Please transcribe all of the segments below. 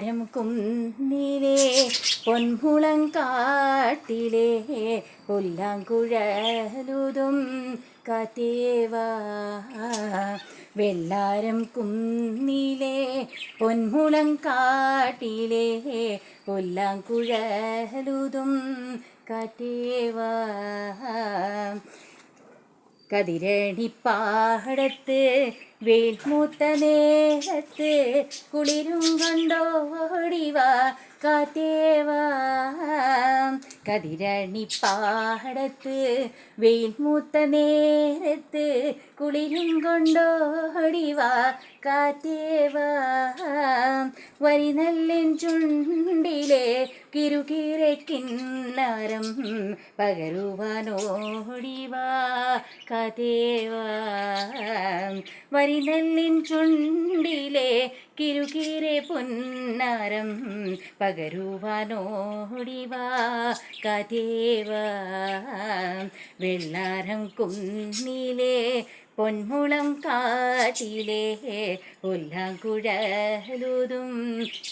വെള്ളാരം കുന്നിലെ പൊൻമുളങ്കാട്ടിലെ പുല്ലാങ്കുഴലുതും കാറ്റേവാ. വെള്ളാരം കുന്നിലെ പൊൻമുളങ്കാട്ടിലെ പുല്ലാങ്കുഴലുതും കാറ്റേവാ. കതിരണിപ്പാടത്ത് വേൽമൂത്ത നേരത്ത് കുളിരും കൊണ്ടോടിവാ കാറ്റേവാ. കതിരണിപ്പാടത്ത് വെയിൽമൂത്ത നേരത്ത് കുളിരും കൊണ്ടോടിവാ കാറ്റേവാ. വരിനെല്ലിൻ ചുണ്ടിലെ കിറുകിരക്കിന്നരം പകരുവാനോടിവാ കാറ്റേവാ. വരിനെല്ലിൻ ചുണ്ടിലെ കിറുകിരെ പൊന്നാരം പകരുവാനോടിവാ കാറ്റേവാ. വെള്ളാരം കുന്നിലെ പൊന്മുളം കാട്ടിലെ പുല്ലാങ്കുഴലുതും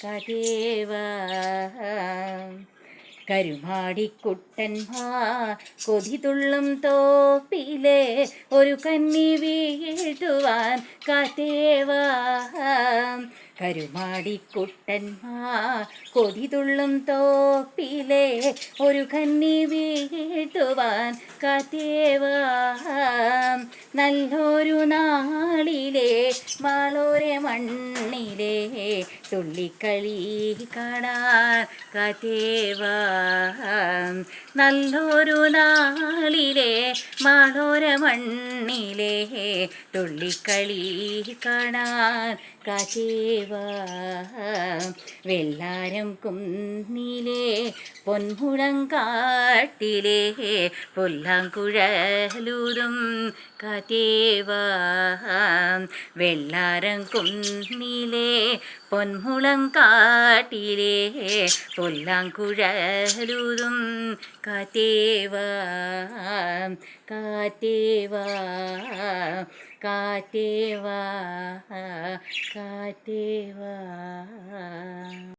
കാറ്റേവാ. കരുമാടിക്കുട്ടന്മാർ കൊതിതുള്ളും തോപ്പിലെ ഒരു കന്നി വീഴ്ത്തുവാൻ കാറ്റേവാ. കരുമാടിക്കുട്ടന്മാർ കൊതിതുള്ളും തോപ്പിലെ ഒരു കന്നി വീഴ്ത്തുവാൻ കാറ്റേവാ. നല്ലൊരു നാളിലെ മാളോരെ മണ്ണിലെ തുള്ളിക്കളി കാണാൻ കാറ്റേവാ. നല്ലൊരു നാളിലെ മാളോര മണ്ണിലെ തുള്ളിക്കളി കാണാൻ കാറ്റേവാ. വെള്ളാരം കുന്നിലെ പൊൻമുളങ്കാട്ടിലെ പുല്ലാങ്കുഴലുതും കാറ്റേവാ. വെള്ളാരം കുന്നിലെ പൊൻമുളങ്കാട്ടിലെ പുല്ലാങ്കുഴലുതും കാറ്റേവാ. കാറ്റേവാ കാറ്റേവാ കാറ്റേവാ.